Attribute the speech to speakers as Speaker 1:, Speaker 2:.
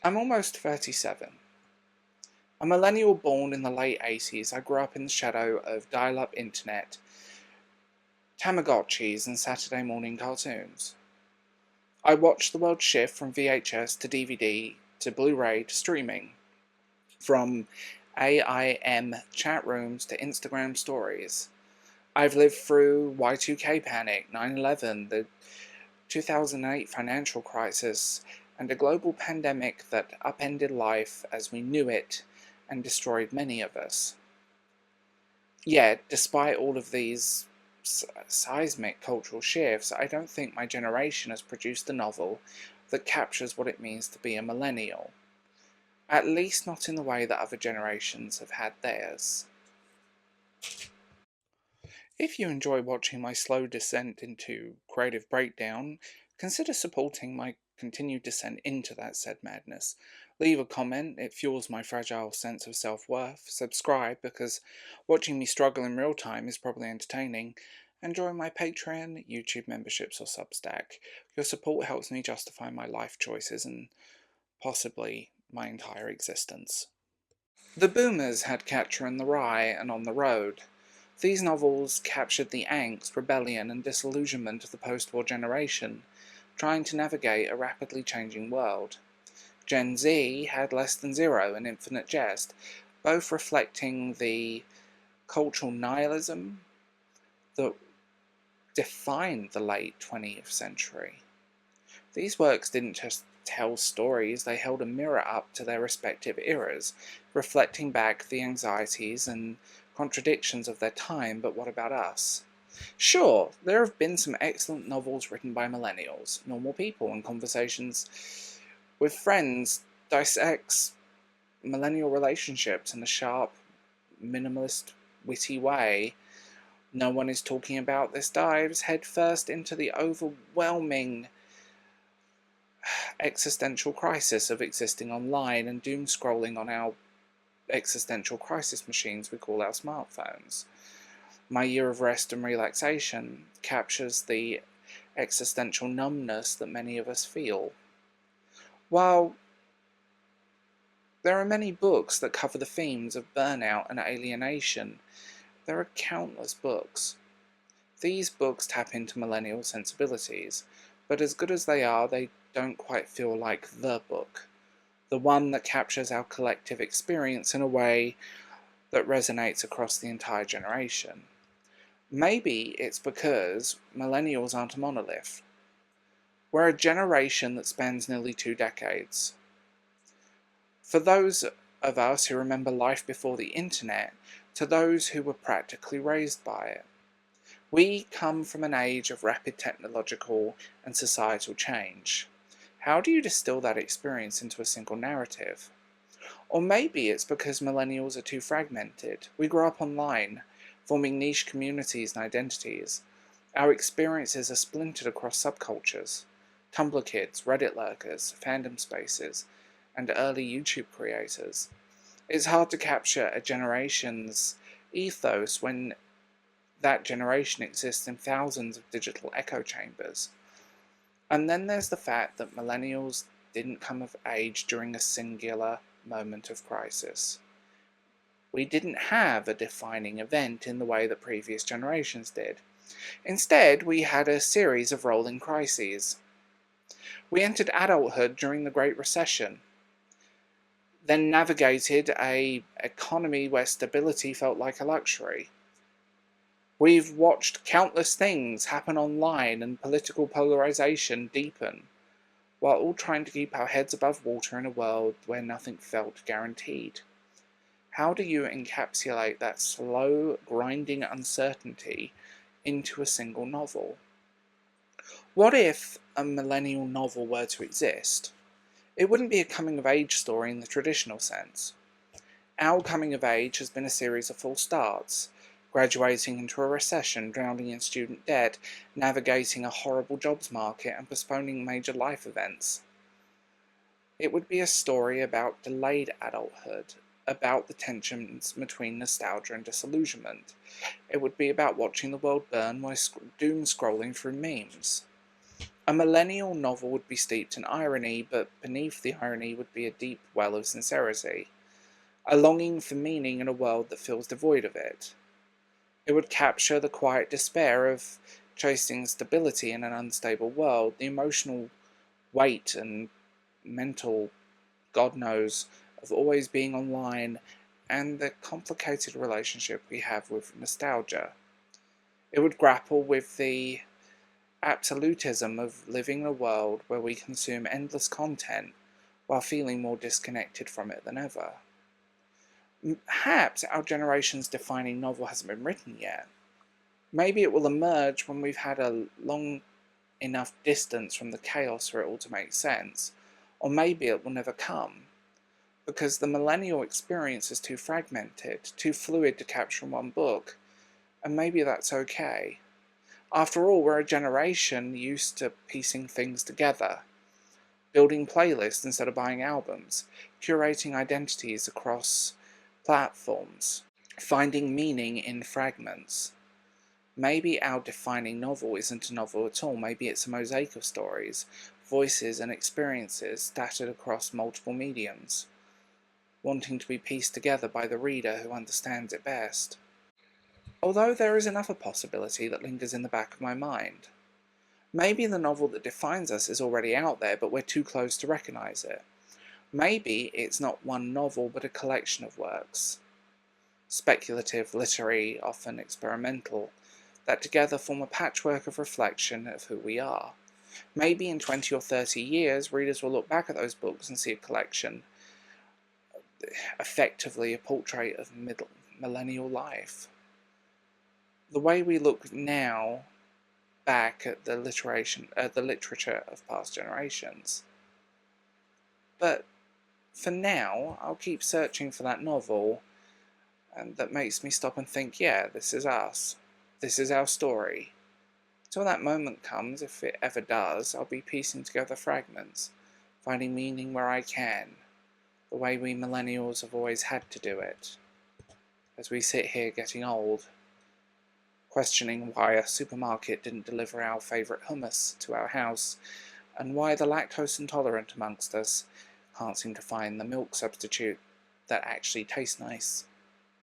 Speaker 1: I'm almost 37. A millennial born in the late 80s, I grew up in the shadow of dial-up internet, Tamagotchis and Saturday morning cartoons. I watched the world shift from VHS to DVD to Blu-ray to streaming, from AIM chat rooms to Instagram stories. I've lived through Y2K panic, 9/11, the 2008 financial crisis, and a global pandemic that upended life as we knew it and destroyed many of us. Yet, despite all of these seismic cultural shifts, I don't think my generation has produced a novel that captures what it means to be a millennial. At least not in the way that other generations have had theirs. If you enjoy watching my slow descent into creative breakdown, consider supporting my continued descent into that said madness. Leave a comment, it fuels my fragile sense of self-worth. Subscribe, because watching me struggle in real time is probably entertaining. And join my Patreon, YouTube memberships, or Substack. Your support helps me justify my life choices and possibly my entire existence. The Boomers had Catcher in the Rye and On the Road. These novels captured the angst, rebellion, and disillusionment of the post-war generation, trying to navigate a rapidly changing world. Gen Z had Less Than Zero and Infinite Jest, both reflecting the cultural nihilism that defined the late 20th century. These works didn't just tell stories, they held a mirror up to their respective eras, reflecting back the anxieties and contradictions of their time. But what about us? Sure, there have been some excellent novels written by millennials, normal people, and conversations with friends dissects millennial relationships in a sharp, minimalist, witty way. No one is talking about this dives headfirst into the overwhelming existential crisis of existing online and doom scrolling on our existential crisis machines we call our smartphones. My Year of Rest and Relaxation captures the existential numbness that many of us feel. While there are many books that cover the themes of burnout and alienation, there are countless books. These books tap into millennial sensibilities, but as good as they don't quite feel like the book, the one that captures our collective experience in a way that resonates across the entire generation. Maybe it's because millennials aren't a monolith. We're a generation that spans nearly 2 decades. For those of us who remember life before the internet, to those who were practically raised by it, we come from an age of rapid technological and societal change. How do you distill that experience into a single narrative? Or maybe it's because millennials are too fragmented. We grow up online, forming niche communities and identities. Our experiences are splintered across subcultures. Tumblr kids, Reddit lurkers, fandom spaces, and early YouTube creators. It's hard to capture a generation's ethos when that generation exists in thousands of digital echo chambers. And then there's the fact that millennials didn't come of age during a singular moment of crisis. We didn't have a defining event in the way that previous generations did. Instead, we had a series of rolling crises. We entered adulthood during the Great Recession, then navigated an economy where stability felt like a luxury. We've watched countless things happen online and political polarization deepen, while all trying to keep our heads above water in a world where nothing felt guaranteed. How do you encapsulate that slow, grinding uncertainty into a single novel? What if a millennial novel were to exist? It wouldn't be a coming-of-age story in the traditional sense. Our coming of age has been a series of false starts, graduating into a recession, drowning in student debt, navigating a horrible jobs market, and postponing major life events. It would be a story about delayed adulthood, about the tensions between nostalgia and disillusionment. It would be about watching the world burn while doom scrolling through memes. A millennial novel would be steeped in irony, but beneath the irony would be a deep well of sincerity, a longing for meaning in a world that feels devoid of it. It would capture the quiet despair of chasing stability in an unstable world, the emotional weight and mental, God knows, of always being online, and the complicated relationship we have with nostalgia. It would grapple with the absolutism of living in a world where we consume endless content while feeling more disconnected from it than ever. Perhaps our generation's defining novel hasn't been written yet. Maybe it will emerge when we've had a long enough distance from the chaos for it all to make sense, or maybe it will never come, because the millennial experience is too fragmented, too fluid to capture in one book, and maybe that's okay. After all, we're a generation used to piecing things together, building playlists instead of buying albums, curating identities across platforms, finding meaning in fragments. Maybe our defining novel isn't a novel at all, maybe it's a mosaic of stories, voices and experiences scattered across multiple mediums, wanting to be pieced together by the reader who understands it best. Although there is another possibility that lingers in the back of my mind. Maybe the novel that defines us is already out there, but we're too close to recognise it. Maybe it's not one novel, but a collection of works, speculative, literary, often experimental, that together form a patchwork of reflection of who we are. Maybe in 20 or 30 years, readers will look back at those books and see a collection, effectively a portrait of millennial life. The way we look now back at the literature of past generations. But for now, I'll keep searching for that novel, and that makes me stop and think, yeah, this is us. This is our story. Till that moment comes, if it ever does, I'll be piecing together fragments, finding meaning where I can, the way we millennials have always had to do it. As we sit here getting old, questioning why a supermarket didn't deliver our favourite hummus to our house, and why the lactose intolerant amongst us can't seem to find the milk substitute that actually tastes nice.